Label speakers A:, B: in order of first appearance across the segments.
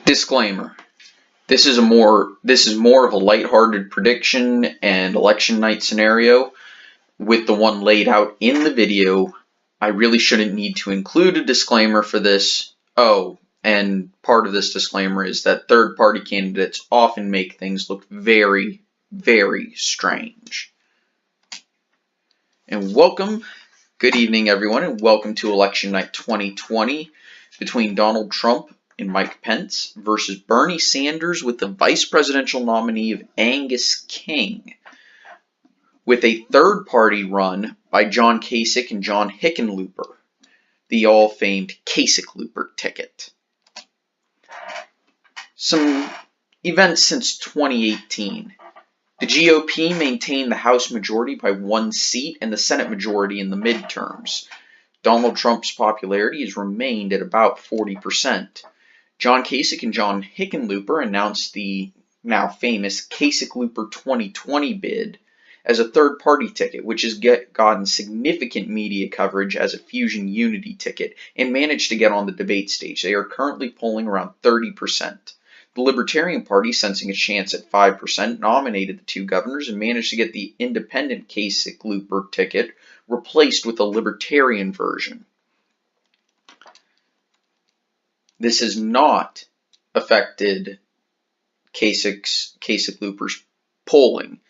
A: Disclaimer. This is more of a lighthearted prediction and election night scenario with the one laid out in the video. I really shouldn't need to include a disclaimer for this. Oh, and part of this disclaimer is that third-party candidates often make things look very, very strange. And good evening everyone, and welcome to election night 2020 between Donald Trump and Mike Pence versus Bernie Sanders with the vice presidential nominee of Angus King, with a third-party run by John Kasich and John Hickenlooper, the all-famed Kasichlooper ticket. Some events since 2018. The GOP maintained the House majority by 1 seat and the Senate majority in the midterms. Donald Trump's popularity has remained at about 40%. John Kasich and John Hickenlooper announced the now famous Kasichlooper 2020 bid as a third-party ticket, which has gotten significant media coverage as a Fusion Unity ticket and managed to get on the debate stage. They are currently polling around 30%. The Libertarian Party, sensing a chance at 5%, nominated the two governors and managed to get the independent Kasichlooper ticket replaced with a Libertarian version. This has not affected Kasichlooper's polling.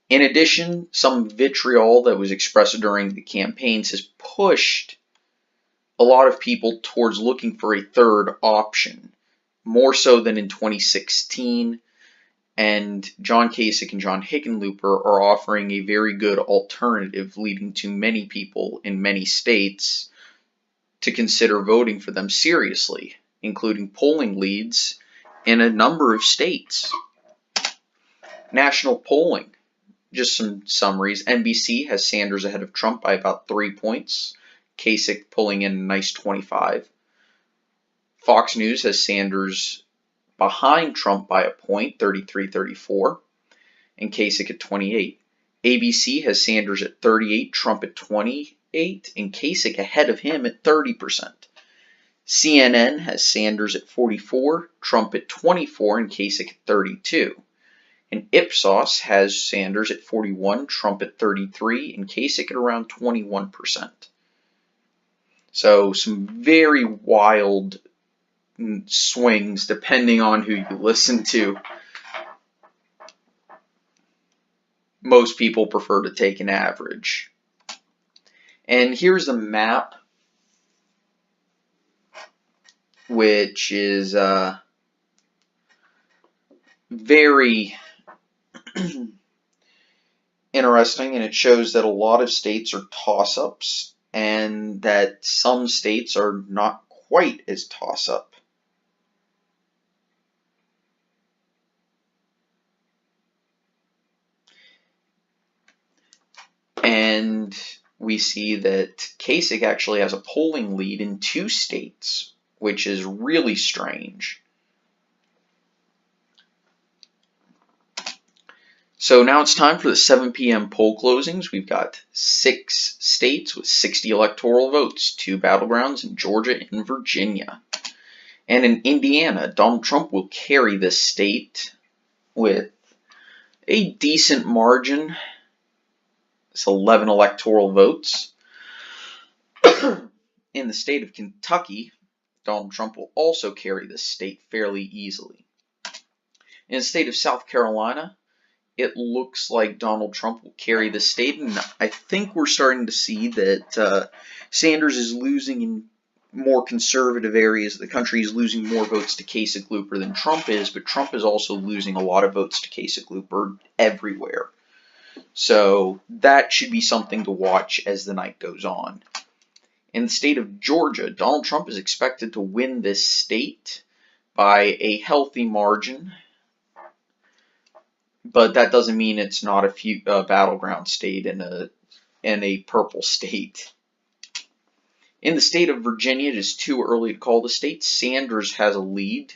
A: In addition, some vitriol that was expressed during the campaigns has pushed a lot of people towards looking for a third option, more so than in 2016, and John Kasich and John Hickenlooper are offering a very good alternative, leading to many people in many states to consider voting for them seriously, including polling leads in a number of states. National polling, just some summaries. NBC has Sanders ahead of Trump by about 3 points, Kasich pulling in a nice 25. Fox News has Sanders behind Trump by a point, 33-34, and Kasich at 28. ABC has Sanders at 38, Trump at 28, and Kasich ahead of him at 30%. CNN has Sanders at 44, Trump at 24, and Kasich at 32. And Ipsos has Sanders at 41, Trump at 33, and Kasich at around 21%. So some very wild swings depending on who you listen to. Most people prefer to take an average. And here's a map, which is very interesting, and it shows that a lot of states are toss-ups and that some states are not quite as toss-up. And we see that Kasich actually has a polling lead in 2 states, which is really strange. So now it's time for the 7 p.m. poll closings. We've got 6 states with 60 electoral votes, 2 battlegrounds in Georgia and Virginia. And in Indiana, Donald Trump will carry this state with a decent margin. It's 11 electoral votes. In the state of Kentucky, Donald Trump will also carry this state fairly easily. In the state of South Carolina, it looks like Donald Trump will carry the state, and I think we're starting to see that Sanders is losing in more conservative areas of the country. He's losing more votes to Kasichlooper than Trump is, but Trump is also losing a lot of votes to Kasichlooper everywhere. So that should be something to watch as the night goes on. In the state of Georgia, Donald Trump is expected to win this state by a healthy margin, but that doesn't mean it's not a battleground state and a purple state. In the state of Virginia, it is too early to call the state. Sanders has a lead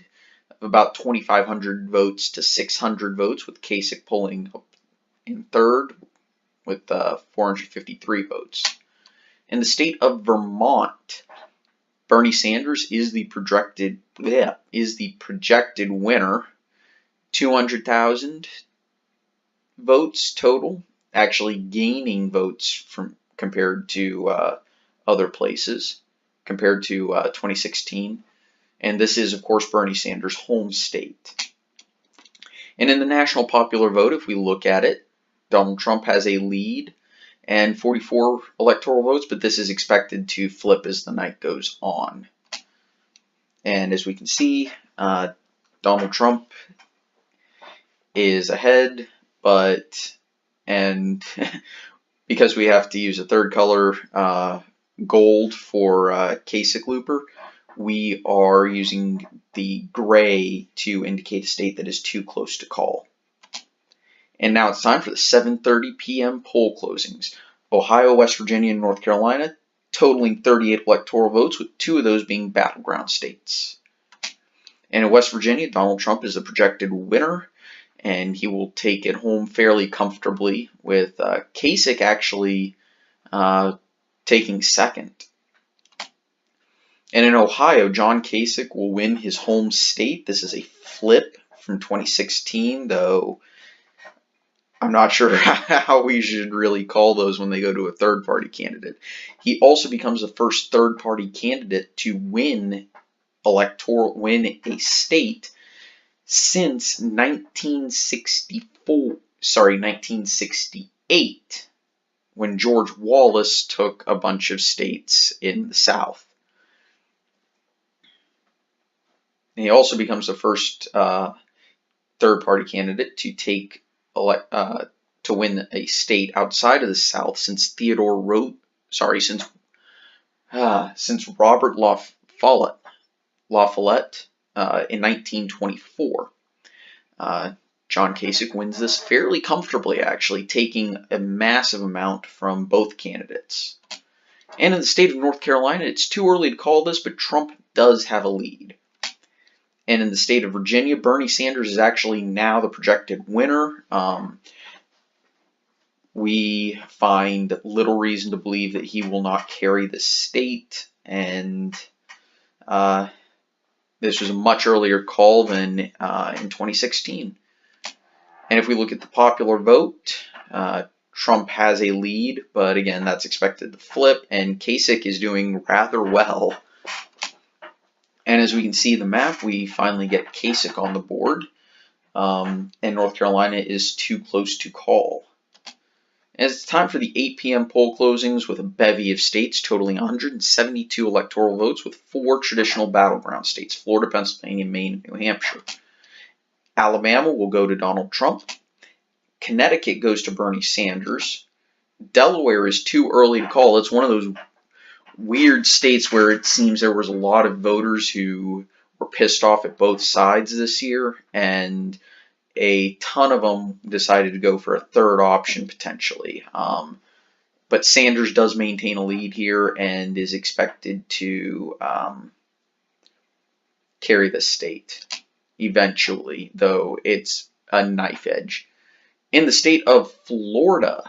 A: of about 2,500 votes to 600 votes, with Kasich pulling up in third with 453 votes. In the state of Vermont, Bernie Sanders is the projected winner. 200,000 votes total, actually gaining votes from compared to other places, compared to 2016. And this is, of course, Bernie Sanders' home state. And in the national popular vote, if we look at it, Donald Trump has a lead and 44 electoral votes, but this is expected to flip as the night goes on. And as we can see, Donald Trump is ahead, and because we have to use a third color, gold, for Kasichlooper, we are using the gray to indicate a state that is too close to call. And now it's time for the 7:30 p.m. poll closings. Ohio, West Virginia, and North Carolina, totaling 38 electoral votes, with 2 of those being battleground states. And in West Virginia, Donald Trump is the projected winner, and he will take it home fairly comfortably, with Kasich actually taking second. And in Ohio, John Kasich will win his home state. This is a flip from 2016, though I'm not sure how we should really call those when they go to a third-party candidate. He also becomes the first third-party candidate to win a state since 1968, when George Wallace took a bunch of states in the South. And he also becomes the first third-party candidate to win a state outside of the South since Robert LaFollette in 1924. John Kasich wins this fairly comfortably, actually, taking a massive amount from both candidates. And in the state of North Carolina, it's too early to call this, but Trump does have a lead. And in the state of Virginia, Bernie Sanders is actually now the projected winner. We find little reason to believe that he will not carry the state, and this was a much earlier call than in 2016. And if we look at the popular vote, Trump has a lead, but again, that's expected to flip, and Kasich is doing rather well. And as we can see the map, we finally get Kasich on the board, and North Carolina is too close to call. And it's time for the 8 p.m. poll closings, with a bevy of states totaling 172 electoral votes, with 4 traditional battleground states: Florida, Pennsylvania, Maine, and New Hampshire. Alabama will go to Donald Trump. Connecticut goes to Bernie Sanders. Delaware is too early to call. It's one of those weird states where it seems there was a lot of voters who were pissed off at both sides this year, and a ton of them decided to go for a third option potentially. But Sanders does maintain a lead here and is expected to carry the state eventually, though it's a knife edge. In the state of Florida,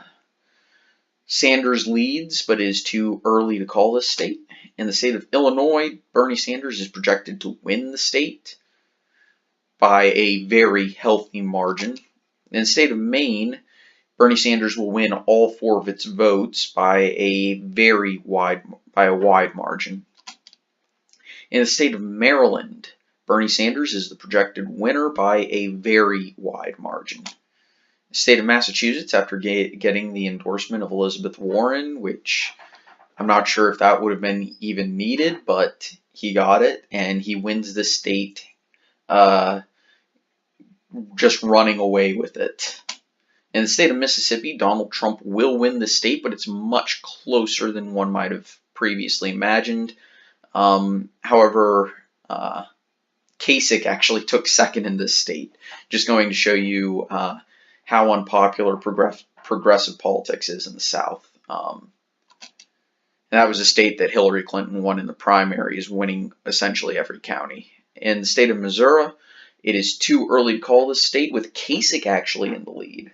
A: Sanders leads, but is too early to call this state. In the state of Illinois, Bernie Sanders is projected to win the state by a very healthy margin. In the state of Maine, Bernie Sanders will win all 4 of its votes by a wide margin. In the state of Maryland, Bernie Sanders is the projected winner by a very wide margin. The state of Massachusetts, after getting the endorsement of Elizabeth Warren, which I'm not sure if that would have been even needed, but he got it, and he wins the state just running away with it. In the state of Mississippi, Donald Trump will win the state, but it's much closer than one might have previously imagined. However, Kasich actually took second in this state, just going to show you how unpopular progressive politics is in the South. And that was a state that Hillary Clinton won in the primaries, winning essentially every county. In the state of Missouri, it is too early to call this state, with Kasich actually in the lead.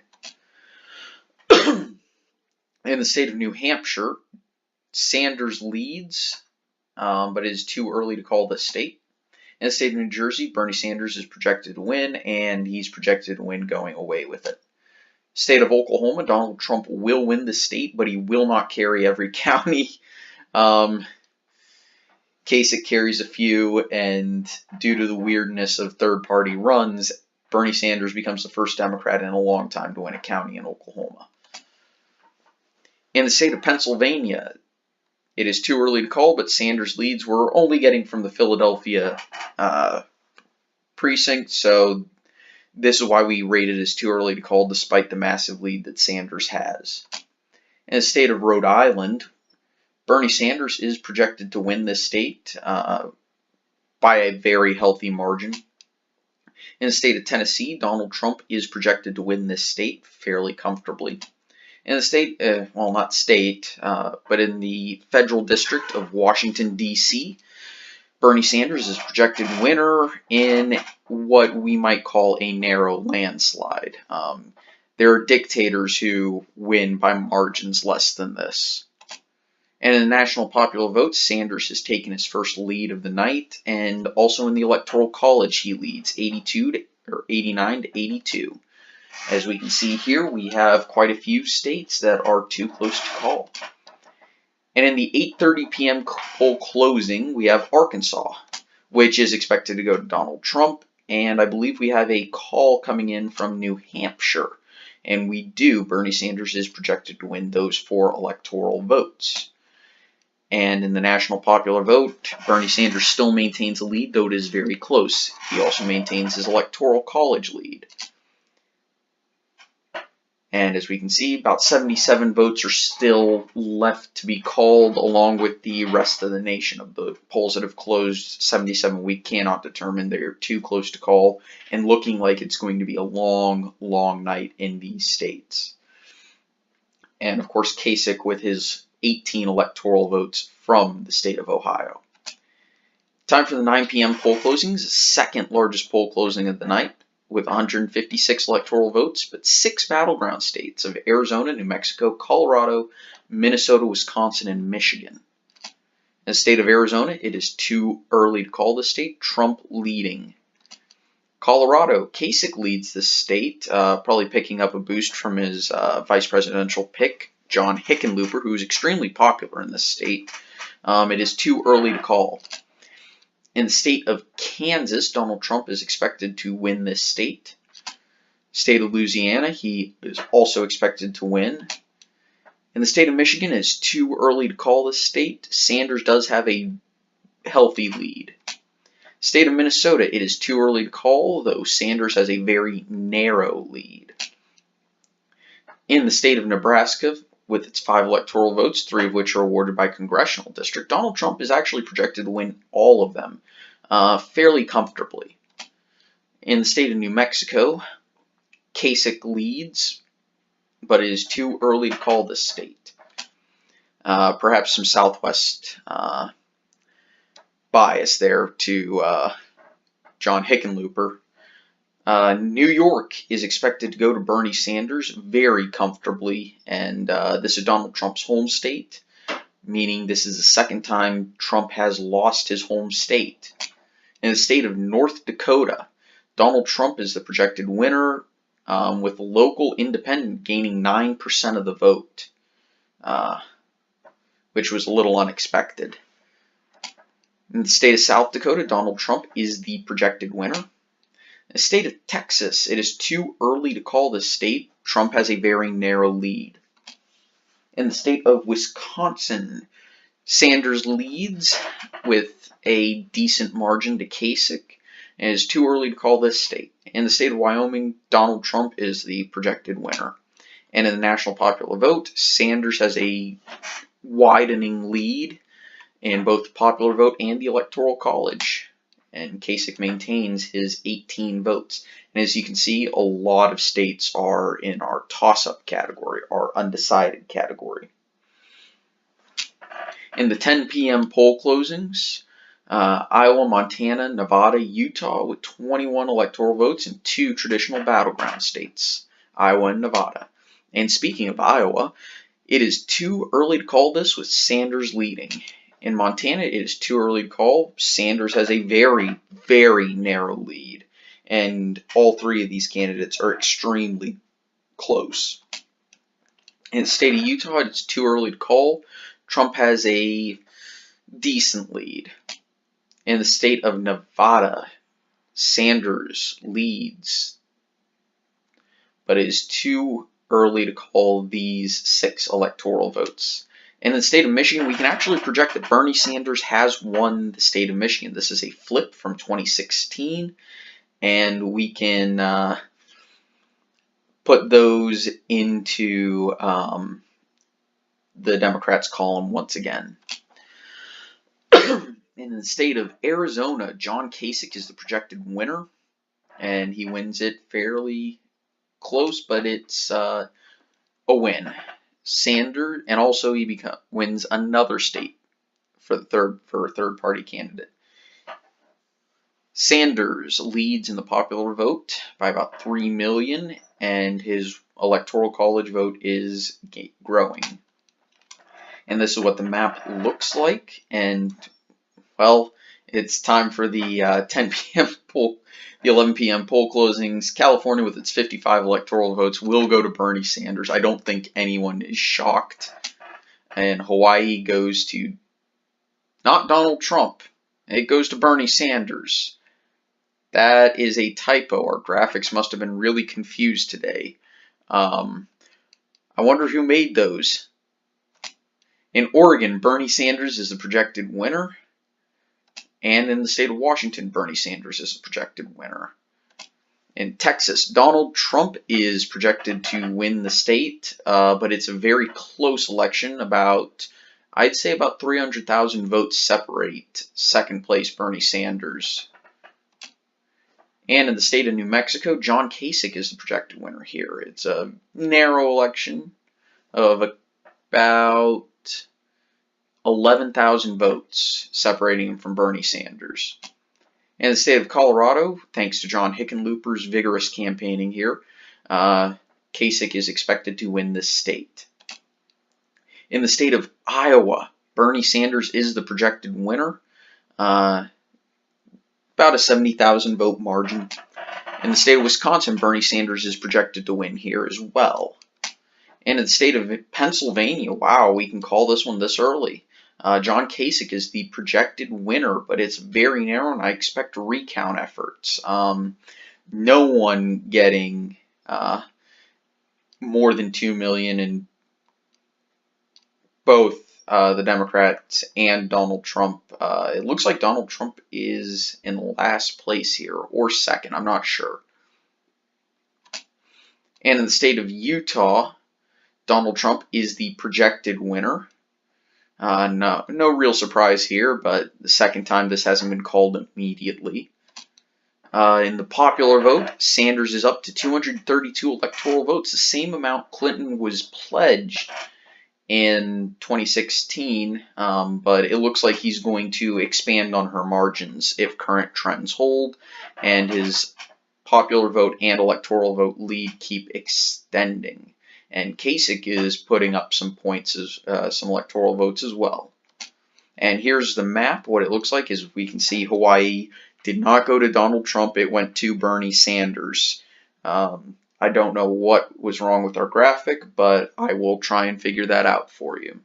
A: In the state of New Hampshire, Sanders leads, but it is too early to call this state. In the state of New Jersey, Bernie Sanders is projected to win, and he's projected to win going away with it. State of Oklahoma, Donald Trump will win the state, but he will not carry every county. Kasich carries a few, and due to the weirdness of third-party runs, Bernie Sanders becomes the first Democrat in a long time to win a county in Oklahoma. In the state of Pennsylvania, it is too early to call, but Sanders leads. We're only getting from the Philadelphia precinct, so this is why we rate it as too early to call, despite the massive lead that Sanders has. In the state of Rhode Island, Bernie Sanders is projected to win this state by a very healthy margin. In the state of Tennessee, Donald Trump is projected to win this state fairly comfortably. In the state, well, not state, but in the federal district of Washington, D.C., Bernie Sanders is projected winner in what we might call a narrow landslide. There are dictators who win by margins less than this. And in the national popular vote, Sanders has taken his first lead of the night, and also in the Electoral College he leads 89 to 82. As we can see here, we have quite a few states that are too close to call. And in the 8:30 p.m. poll closing, we have Arkansas, which is expected to go to Donald Trump, and I believe we have a call coming in from New Hampshire. And we do. Bernie Sanders is projected to win those 4 electoral votes. And in the national popular vote, Bernie Sanders still maintains a lead, though it is very close. He also maintains his Electoral College lead. And as we can see, about 77 votes are still left to be called, along with the rest of the nation. Of the polls that have closed, 77 we cannot determine. They're too close to call, and looking like it's going to be a long, long night in these states. And of course, Kasich with his 18 electoral votes from the state of Ohio. Time for the 9 p.m. poll closings, the second largest poll closing of the night, with 156 electoral votes, but 6 battleground states of Arizona, New Mexico, Colorado, Minnesota, Wisconsin, and Michigan. In the state of Arizona, it is too early to call the state, Trump leading. Colorado, Kasich leads the state, probably picking up a boost from his vice presidential pick, John Hickenlooper, who is extremely popular in this state. It is too early to call. In the state of Kansas, Donald Trump is expected to win this state. State of Louisiana, he is also expected to win. In the state of Michigan, it is too early to call this state. Sanders does have a healthy lead. State of Minnesota, it is too early to call, though Sanders has a very narrow lead. In the state of Nebraska, with its 5 electoral votes, 3 of which are awarded by congressional district, Donald Trump is actually projected to win all of them fairly comfortably. In the state of New Mexico, Kasich leads, but it is too early to call this state. Perhaps some Southwest bias there to John Hickenlooper. New York is expected to go to Bernie Sanders very comfortably, and this is Donald Trump's home state, meaning this is the second time Trump has lost his home state. In the state of North Dakota, Donald Trump is the projected winner, with the local independent gaining 9% of the vote, which was a little unexpected. In the state of South Dakota, Donald Trump is the projected winner. In the state of Texas, it is too early to call this state. Trump has a very narrow lead. In the state of Wisconsin, Sanders leads with a decent margin to Kasich, and it is too early to call this state. In the state of Wyoming, Donald Trump is the projected winner. And in the national popular vote, Sanders has a widening lead in both the popular vote and the Electoral College. And Kasich maintains his 18 votes. And as you can see, a lot of states are in our toss-up category, our undecided category. In the 10 p.m. poll closings, Iowa, Montana, Nevada, Utah with 21 electoral votes and 2 traditional battleground states, Iowa and Nevada. And speaking of Iowa, it is too early to call this with Sanders leading. In Montana, it is too early to call. Sanders has a very, very narrow lead, and all three of these candidates are extremely close. In the state of Utah, it's too early to call. Trump has a decent lead. In the state of Nevada, Sanders leads, but it is too early to call these 6 electoral votes. In the state of Michigan, we can actually project that Bernie Sanders has won the state of Michigan. This is a flip from 2016, and we can put those into the Democrats' column once again. In the state of Arizona, John Kasich is the projected winner, and he wins it fairly close, but it's a win. Sanders, and also he wins another state for a third party candidate. Sanders leads in the popular vote by about 3 million, and his electoral college vote is growing. And this is what the map looks like. And well, it's time for the 10 p.m. poll. The 11 p.m. poll closings. California, with its 55 electoral votes, will go to Bernie Sanders. I don't think anyone is shocked. And Hawaii goes to not Donald Trump. It goes to Bernie Sanders. That is a typo. Our graphics must have been really confused today. I wonder who made those. In Oregon, Bernie Sanders is the projected winner. And in the state of Washington, Bernie Sanders is the projected winner. In Texas, Donald Trump is projected to win the state, but it's a very close election. I'd say about 300,000 votes separate second place Bernie Sanders. And in the state of New Mexico, John Kasich is the projected winner here. It's a narrow election of about 11,000 votes separating him from Bernie Sanders. In the state of Colorado, thanks to John Hickenlooper's vigorous campaigning here, Kasich is expected to win this state. In the state of Iowa, Bernie Sanders is the projected winner, about a 70,000 vote margin. In the state of Wisconsin, Bernie Sanders is projected to win here as well. And in the state of Pennsylvania, wow, we can call this one this early. John Kasich is the projected winner, but it's very narrow, and I expect recount efforts. No one getting more than 2 million in both the Democrats and Donald Trump. It looks like Donald Trump is in last place here, or second, I'm not sure. And in the state of Utah, Donald Trump is the projected winner. No real surprise here, but the second time this hasn't been called immediately. In the popular vote, Sanders is up to 232 electoral votes, the same amount Clinton was pledged in 2016, but it looks like he's going to expand on her margins if current trends hold, and his popular vote and electoral vote lead keep extending. And Kasich is putting up some points, some electoral votes as well. And here's the map. What it looks like is we can see Hawaii did not go to Donald Trump. It went to Bernie Sanders. I don't know what was wrong with our graphic, but I will try and figure that out for you.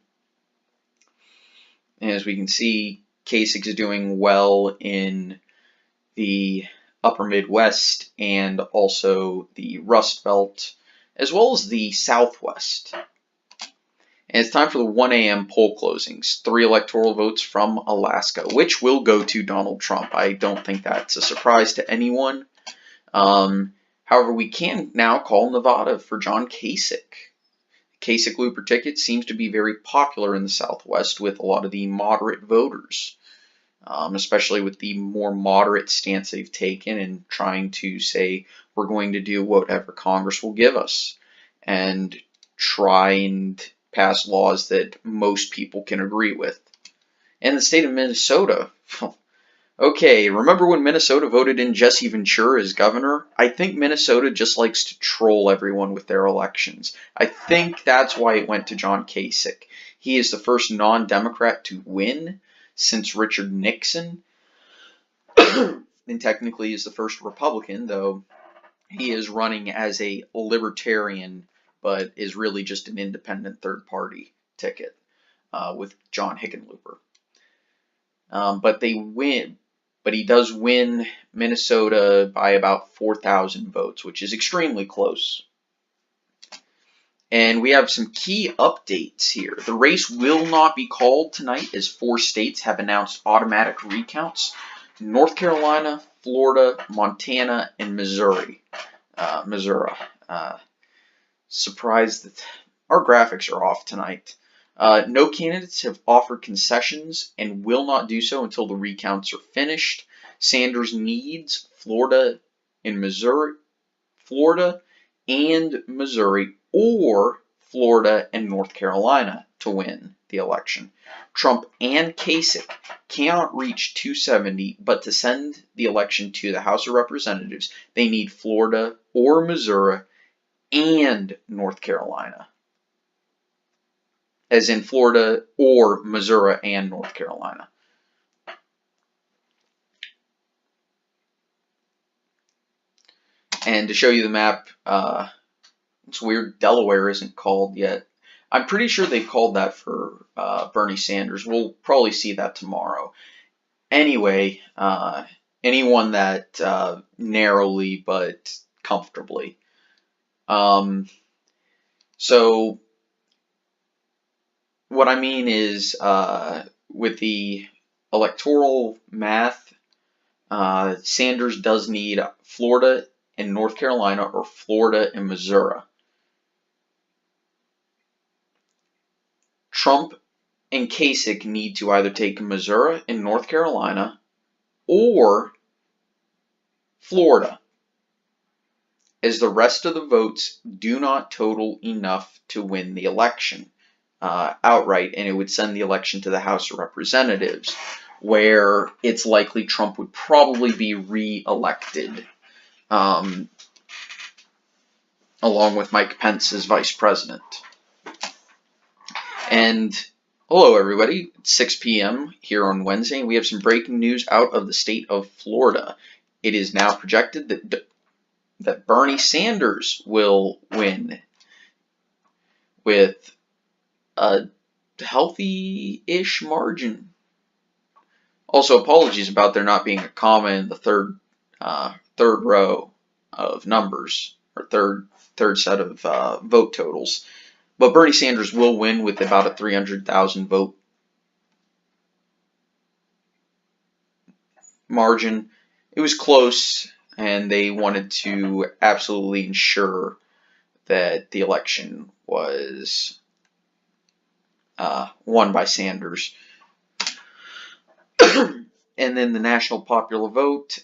A: And as we can see, Kasich is doing well in the upper Midwest and also the Rust Belt, as well as the Southwest. And it's time for the 1 a.m. poll closings. 3 electoral votes from Alaska, which will go to Donald Trump. I don't think that's a surprise to anyone. However, we can now call Nevada for John Kasich. Kasichlooper ticket seems to be very popular in the Southwest with a lot of the moderate voters, especially with the more moderate stance they've taken in trying to say we're going to do whatever Congress will give us and try and pass laws that most people can agree with. And the state of Minnesota, okay, remember when Minnesota voted in Jesse Ventura as governor? I think Minnesota just likes to troll everyone with their elections. I think that's why it went to John Kasich. He is the first non-Democrat to win, since Richard Nixon, and technically is the first Republican, though he is running as a libertarian, but is really just an independent third-party ticket with John Hickenlooper. But he does win Minnesota by about 4,000 votes, which is extremely close. And we have some key updates here. The race will not be called tonight, as 4 states have announced automatic recounts: North Carolina, Florida, Montana, and Missouri. Missouri. Surprised that our graphics are off tonight. No candidates have offered concessions and will not do so until the recounts are finished. Sanders needs Florida and Missouri, or Florida and North Carolina to win the election. Trump and Kasich cannot reach 270, but to send the election to the House of Representatives, they need Florida or Missouri and North Carolina. As in Florida or Missouri and North Carolina. And to show you the map, it's weird Delaware isn't called yet. I'm pretty sure they've called that for Bernie Sanders. We'll probably see that tomorrow. Anyway, anyone that narrowly but comfortably. So what I mean is, with the electoral math, Sanders does need Florida and North Carolina, or Florida and Missouri. Trump and Kasich need to either take Missouri and North Carolina or Florida, as the rest of the votes do not total enough to win the election outright, and it would send the election to the House of Representatives, where it's likely Trump would probably be re-elected, along with Mike Pence as vice president. And hello everybody, it's 6 p.m. here on Wednesday, and we have some breaking news out of the state of Florida. It is now projected that Bernie Sanders will win with a healthy-ish margin. Also, apologies about there not being a comma in the third row of numbers, or third set of vote totals. But Bernie Sanders will win with about a 300,000 vote margin. It was close, and they wanted to absolutely ensure that the election was won by Sanders. And then the national popular vote,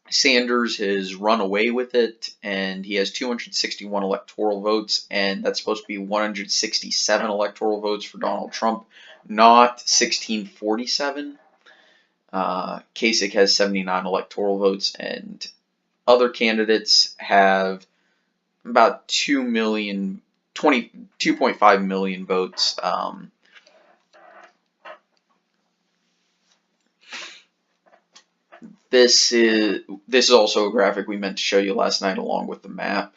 A: Sanders has run away with it, and he has 261 electoral votes, and that's supposed to be 167 electoral votes for Donald Trump, not 1647. Kasich has 79 electoral votes, and other candidates have about 2.5 million votes. This is also a graphic we meant to show you last night along with the map.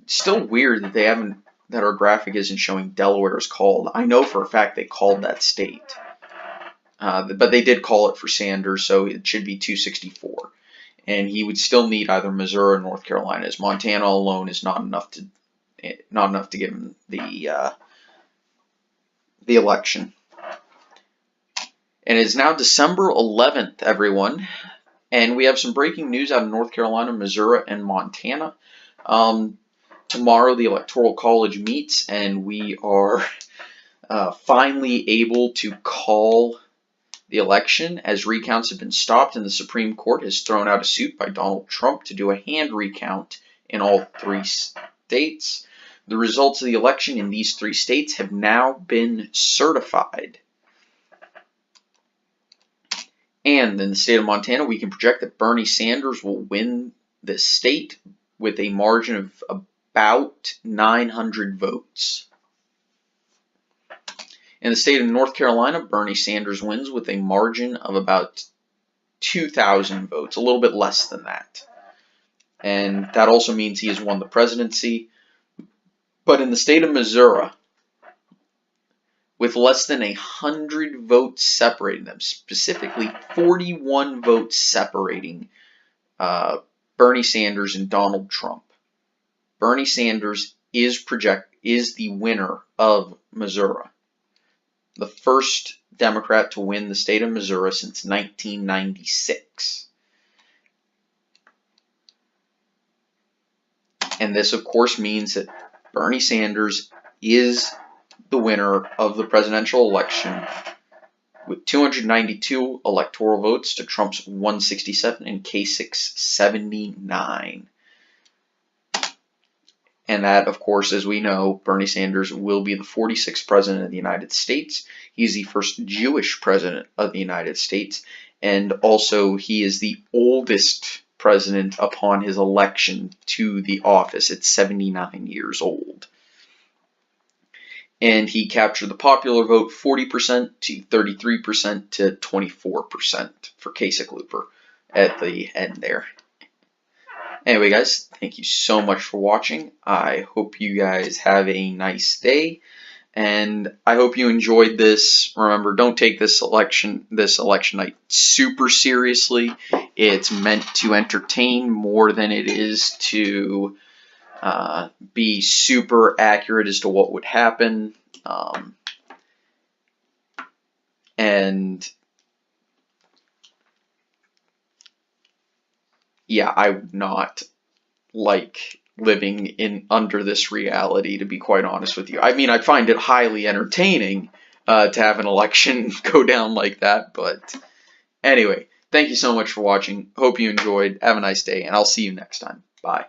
A: Still weird that our graphic isn't showing Delaware is called. I know for a fact they called that state. But they did call it for Sanders, so it should be 264. And he would still need either Missouri or North Carolina, as Montana alone is not enough to give him the election. And it is now December 11th, everyone, and we have some breaking news out of North Carolina, Missouri, and Montana. Tomorrow the Electoral College meets, and we are finally able to call the election, as recounts have been stopped, and the Supreme Court has thrown out a suit by Donald Trump to do a hand recount in all 3 states. The results of the election in these 3 states have now been certified. And in the state of Montana, we can project that Bernie Sanders will win the state with a margin of about 900 votes. In the state of North Carolina, Bernie Sanders wins with a margin of about 2,000 votes, a little bit less than that. And that also means he has won the presidency. But in the state of Missouri, with less than 100 votes separating them, specifically 41 votes separating Bernie Sanders and Donald Trump, Bernie Sanders is the winner of Missouri. The first Democrat to win the state of Missouri since 1996. And this, of course, means that Bernie Sanders is the winner of the presidential election with 292 electoral votes to Trump's 167 and Kasich's 79. And that, of course, as we know, Bernie Sanders will be the 46th president of the United States. He's the first Jewish president of the United States. And also, he is the oldest president upon his election to the office at 79 years old. And he captured the popular vote 40% to 33% to 24% for Kasichlooper at the end there. Anyway, guys, thank you so much for watching. I hope you guys have a nice day, and I hope you enjoyed this. Remember, don't take this election night super seriously. It's meant to entertain more than it is to be super accurate as to what would happen. And yeah, I would not like living under this reality, to be quite honest with you. I mean, I find it highly entertaining to have an election go down like that, but anyway, thank you so much for watching. Hope you enjoyed. Have a nice day, and I'll see you next time. Bye.